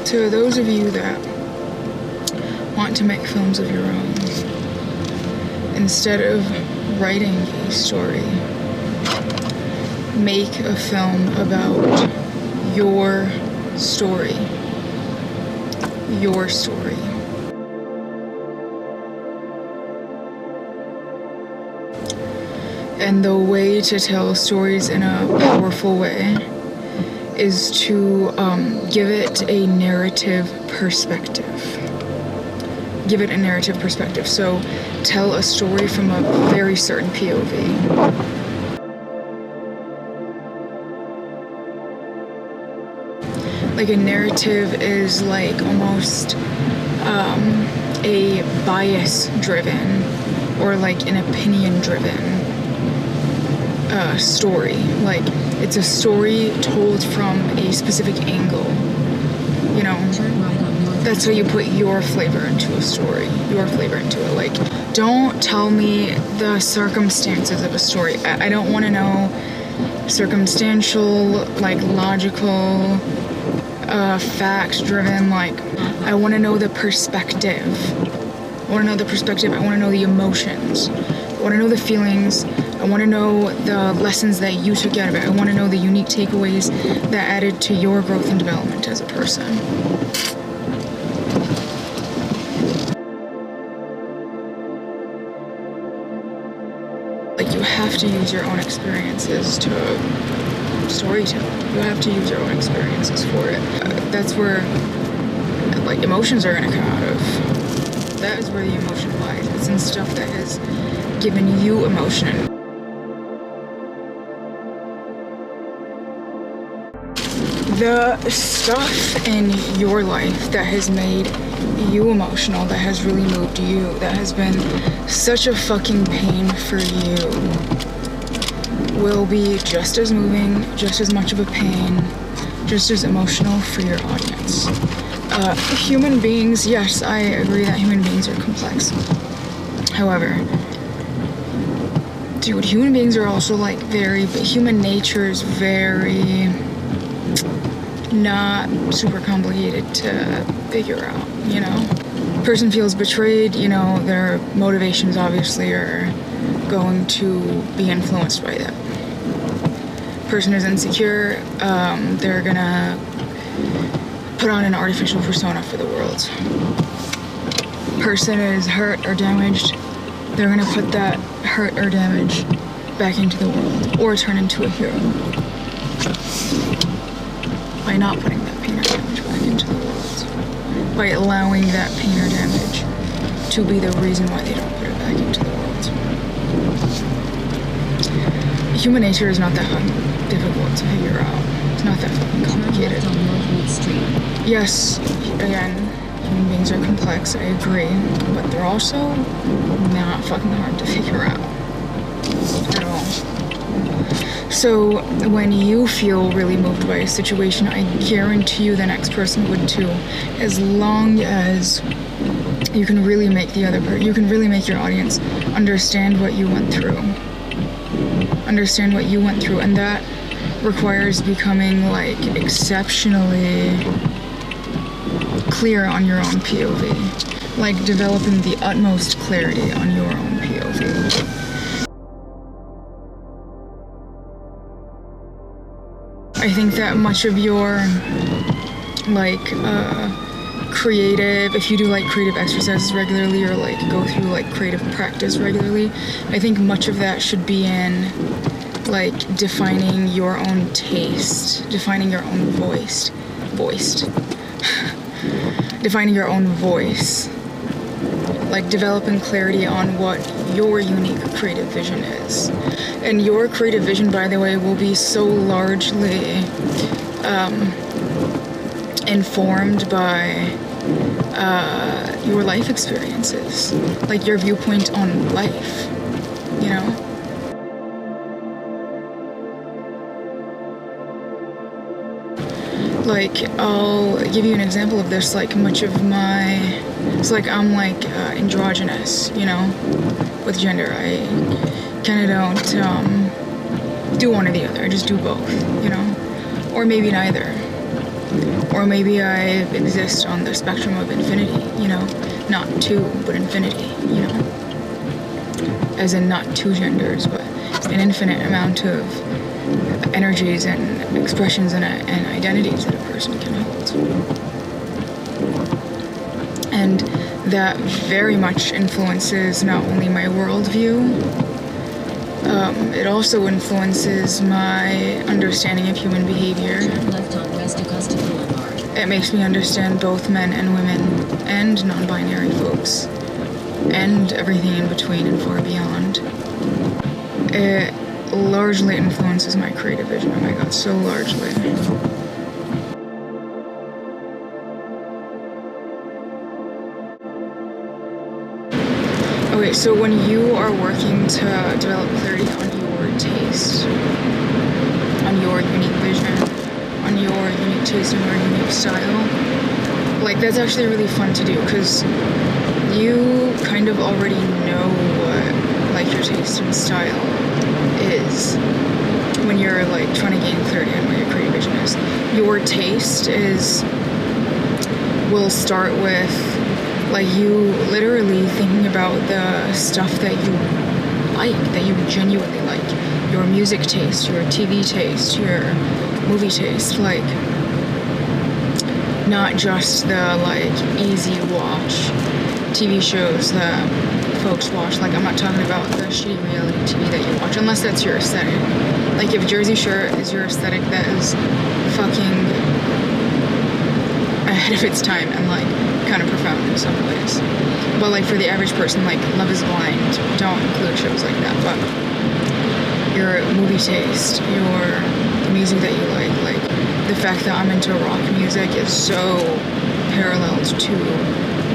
To those of you that want to make films of your own, instead of writing a story, make a film about your story. Your story. And the way to tell stories in a powerful way is to give it a narrative perspective. Give it a narrative perspective. So tell a story from a very certain POV. Like a narrative is like almost a bias-driven or like an opinion-driven story. Like it's a story told from a specific angle. You know, that's how you put your flavor into a story. Your flavor into it. Like, don't tell me the circumstances of a story. I don't want to know circumstantial, like logical, fact-driven. Like, I want to know the perspective. I want to know the perspective. I want to know the emotions. I want to know the feelings. I want to know the lessons that you took out of it. I want to know the unique takeaways that added to your growth and development as a person. Like, you have to use your own experiences to storytell. You have to use your own experiences for it. That's where, like, emotions are going to come out of. That is where the emotion lies. It's in stuff that has given you emotion. The stuff in your life that has made you emotional, that has really moved you, that has been such a fucking pain for you, will be just as moving, just as much of a pain, just as emotional for your audience. Human beings, yes, I agree that human beings are complex. However, dude, human beings are also like human nature is very not super complicated to figure out, you know? Person feels betrayed, you know, their motivations obviously are going to be influenced by that. Person is insecure, they're gonna put on an artificial persona for the world. Person is hurt or damaged, they're gonna put that hurt or damage back into the world or turn into a hero. By not putting that pain or damage back into the world. By allowing that pain or damage to be the reason why they don't put it back into the world. Human nature is not that difficult to figure out. It's not that fucking complicated. Yes, again, human beings are complex, I agree, but they're also not fucking hard to figure out. At all. So when you feel really moved by a situation, I guarantee you the next person would too. As long as you can really make you can really make your audience understand what you went through. Understand what you went through, and that requires becoming like exceptionally clear on your own POV. Like developing the utmost clarity on your own POV. I think that much of your, like, creative, if you do, like, creative exercises regularly or, like, go through, like, creative practice regularly, I think much of that should be in, like, defining your own taste, defining your own defining your own voice. Like, developing clarity on what your unique creative vision is. And your creative vision, by the way, will be so largely informed by your life experiences. Like, your viewpoint on life, you know? Like, I'll give you an example of this. Like, much of my... It's like I'm, like, androgynous, you know, with gender. I kind of don't do one or the other. I just do both, you know? Or maybe neither. Or maybe I exist on the spectrum of infinity, you know, not two, but infinity, you know, as in not two genders, but an infinite amount of energies and expressions and identities that a person can hold. And that very much influences not only my worldview, it also influences my understanding of human behavior. It makes me understand both men and women and non-binary folks and everything in between and far beyond. It largely influences my creative vision. Oh my god, so largely. Okay, so when you are working to develop clarity on your taste, on your unique vision, on your unique taste and your unique style, like that's actually really fun to do because you kind of already know what like your taste and style is when you're like trying to gain clarity on what your creative vision is. Your taste will start with like you literally thinking about the stuff that you like, that you genuinely like. Your music taste, your TV taste, your movie taste, like not just the like easy watch TV shows that folks watch. Like I'm not talking about the shitty reality TV that you watch, unless that's your aesthetic. Like if Jersey Shore is your aesthetic, that is fucking ahead of its time and like kind of profound in some ways. But like for the average person, like Love is Blind, don't include shows like that. But your movie taste, the music that you like the fact that I'm into rock music is so paralleled to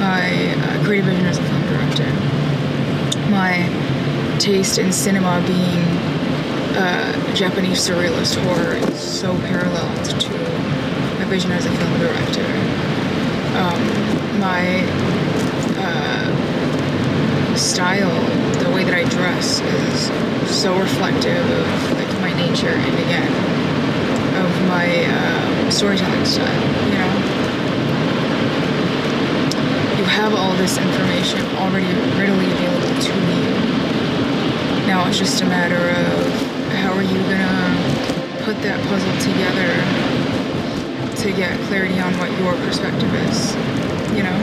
my creative vision as a film director. My taste in cinema being Japanese surrealist horror is so paralleled to my vision as a film director. My style, the way that I dress is so reflective of like my nature and again of my storytelling style, you know? You have all this information already readily available to you. Now it's just a matter of how are you gonna put that puzzle together to get clarity on what your perspective is, you know?